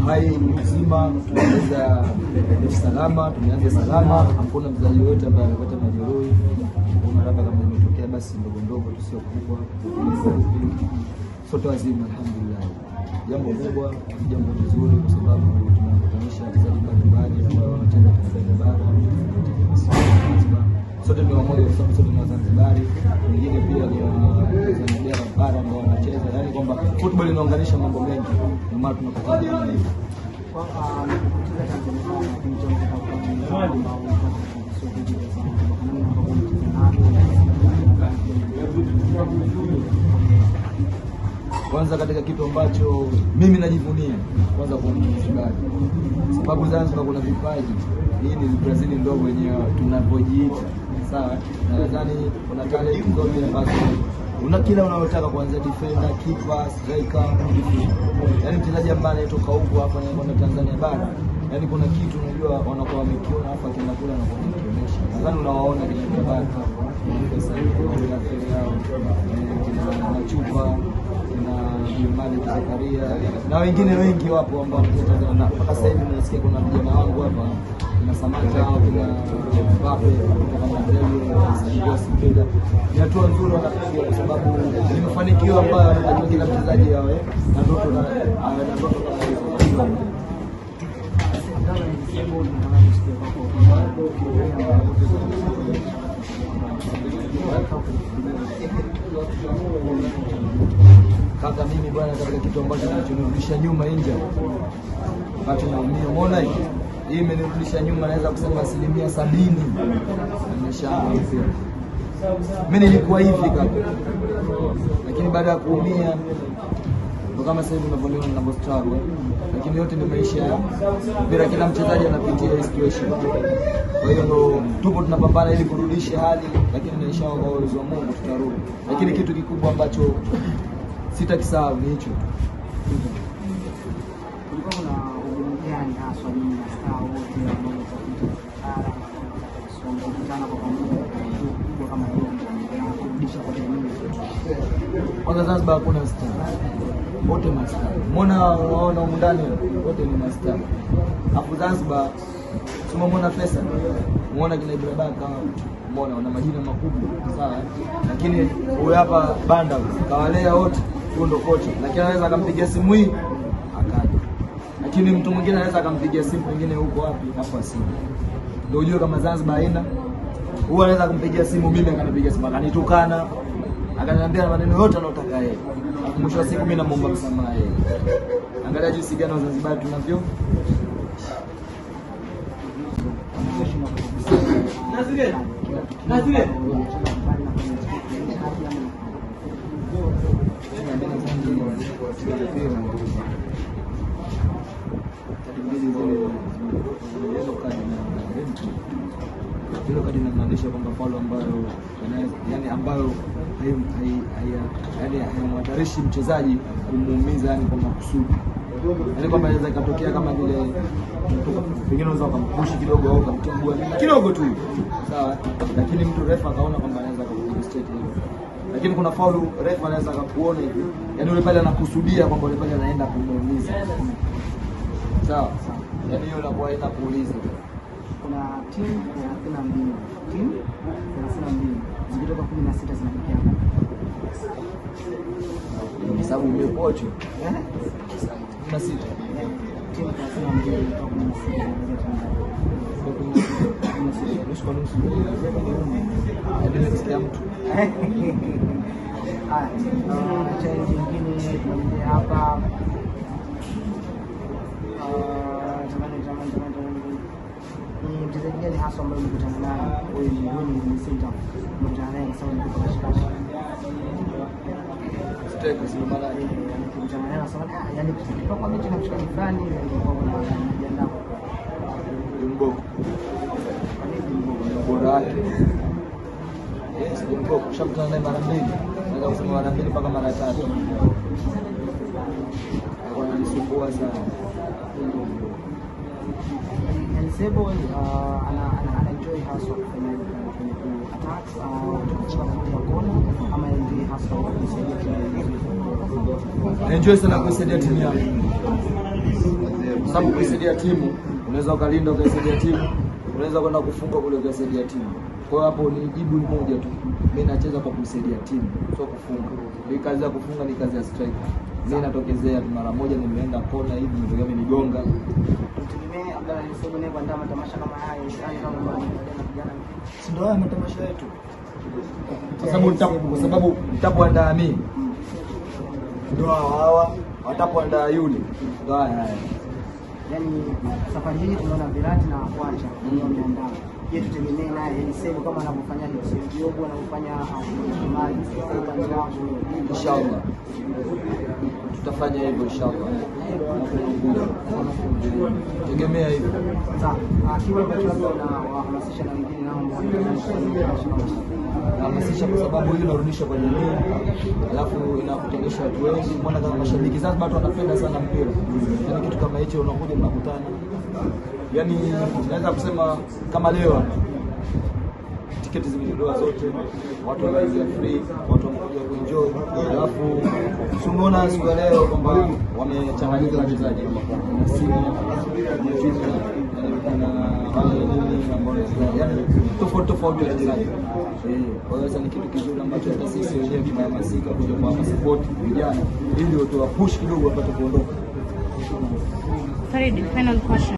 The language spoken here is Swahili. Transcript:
Hai mzima, tumeanza salama, tumeanza salama, hakuna mzazi yote ambaye amepata majeruhi. Kuna labda kama imetokea basi ndogo ndogo tu, sio kubwa. Sote wazima alhamdulillah. Jambo kubwa, jambo zuri kwa sababu tunakutanisha wachezaji mbalimbali ambao wanacheza katika bara. Sote ni wamoja kwa sababu sote ni Wazanzibari, wengine pia ni Wazanzibari bara ambao wanacheza. Yaani kwamba football inaunganisha mambo mengi, ndio maana tunakutana hivi. Kwanza katika kitu ambacho mimi najivunia kwanza kwa Mzanzibari, sababu Zanzibar kuna vipaji. Hii ni Brazil ndogo wenyewe tunapojiita, sawa. Na nadhani kuna talent zote ambazo una kila unayotaka, kuanzia defender, keeper, striker, yaani mchezaji ambaye anatoka huko hapa na Tanzania bara, yaani kuna kitu unajua wanakuwa wamekiona hapa kina kula na kuonyesha. Nadhani unawaona kina bara sasa hivi na chupa na Malik Zakaria na wengine wengi wapo ambao wanacheza. Na mpaka sasa hivi nasikia kuna vijana wangu hapa na Samata au kina Mbappe kama Andrea Sipeda, ni hatua nzuri wanapiga kwa sababu ni mafanikio ambayo anatakiwa kila mchezaji awe na ndoto na ndoto kama hizo. Kaka mimi bwana, katika kitu ambacho kinachonirudisha nyuma nje wakati naumia, umeona hii imenirudisha nyuma, naweza kusema 70% nimeshaanza. Mimi nilikuwa hivi kaka, lakini baada ya kuumia ndo kama sasa hivi unavyoona ninavyostruggle, lakini yote ni maisha ya mpira, kila mchezaji anapitia situation. Kwa hiyo ndo tupo tunapambana ili kurudisha hali, lakini inshallah kwa uwezo wa Mungu tutarudi. Lakini kitu kikubwa ambacho sitakisahau ni hicho. Kulikuwa kuna ugumu gani hasa ni star wote ambao wanakutana kwa pamoja kama hiyo kurudisha kwa jamii? Kwanza Zanzibar hakuna star, wote ni star. Mbona waona huko ndani wote ni mastar. Hapo Zanzibar tumemwona Faisal, muona kina Ibrahim, muona wana majina makubwa sawa, lakini huyu hapa Banda kawalea wote, huyo ndo kocha, lakini anaweza akampigia simu hii akaja, lakini mtu mwingine anaweza akampigia simu pengine huko wapi hapo simu. Ndio unajua kama Zanzibar haina, huyu anaweza kumpigia simu mimi akanipigia simu akanitukana, akaniambia maneno yote anayotaka yeye. Mwisho wa siku mimi namuomba msamaha yeye. Angalia jinsi gani Wazanzibari tunavyo Nazile hilo kadi inamaanisha kwamba paulo ambayo yani ambayo haimhatarishi mchezaji kumuumiza, yani kwa makusudi, yani kwamba inaweza ikatokea kama vile pengine unaweza kumpushi kidogo au kumtembua kidogo tu sawa, lakini mtu refa akaona kwamba anaweza kupiga straight hiyo, lakini kuna faulu refa anaweza kukuona hivi, yani yule pale anakusudia kwamba yule pale anaenda kumuumiza sawa, yani hiyo inakuwa inakuuliza. Kuna timu 32, timu 32 zikitoka 16 zinatokea hapa, kwa sababu umepocho 16 timu 32 kwa nusu ndio nasikia mtu challenge nyingine tunaendelea hapa. Mchezaji gani hasa ambaye ulikutana naye wewe ni center ulikutana naye sawa ni kwa shikashi stake sio mara nyingi ulikutana naye sawa, yani kwa mechi na mshikaji fulani ilikuwa unajiandaa Mboko bora yake yes Mboko shakutana naye mara mbili, naweza kusema mara mbili mpaka mara tatu, alikuwa ananisumbua sana. Sebo ana enjoy hasa kwenye attack kwa kona ama enjoy hasa kusaidia timu. Enjoy sana kusaidia timu yako. Sababu kusaidia timu unaweza ukalinda ukasaidia timu, unaweza kwenda kufunga kule ukasaidia timu. Kwa hiyo hapo ni jibu moja tu. Mimi nacheza kwa kusaidia timu, sio kufunga. Hii kazi ya kufunga ni kazi ya striker. Mimi natokezea tu mara moja nimeenda kona hivi ndio amenigonga. Tutegemea Abdalla Sebo naye kuandaa matamasha kama haya, kama vijana. Si ndio haya matamasha yetu. Kwa sababu nitapoandaa mimi ndio hawa watapoandaa yule. Ndio haya. Yaani safari hii tunaona Virat na Kwacha ndio wameandaa. Je, tutegemee naye Sebo kama anavyofanya Diogo anavyofanya Mali kwa upande wangu inshallah. Tutafanya hivyo inshallah. Tegemea hivyo. Sawa. Kiwa tunahamasisha na wengine nao hamasisha kwa sababu hilo inarudisha kwa jamii, alafu inakutengesha watu wengi. Mbona kama mashabiki sasa watu wanapenda sana mpira. Yaani kitu kama hicho unakuja mnakutana. Yaani naweza kusema kama leo tiketi zimetolewa zote, watu wanaingia free, watu wanakuja kuenjoy. Alafu tumeona siku leo kwamba wamechanganyika wachezaji na simu yani tofauti wachezaji. Kwa hiyo ni kitu kizuri ambacho hata sisi wenyewe tunahamasika kuja kwa support vijana ili watu wa push kidogo wapate kuondoka. Farid, final question.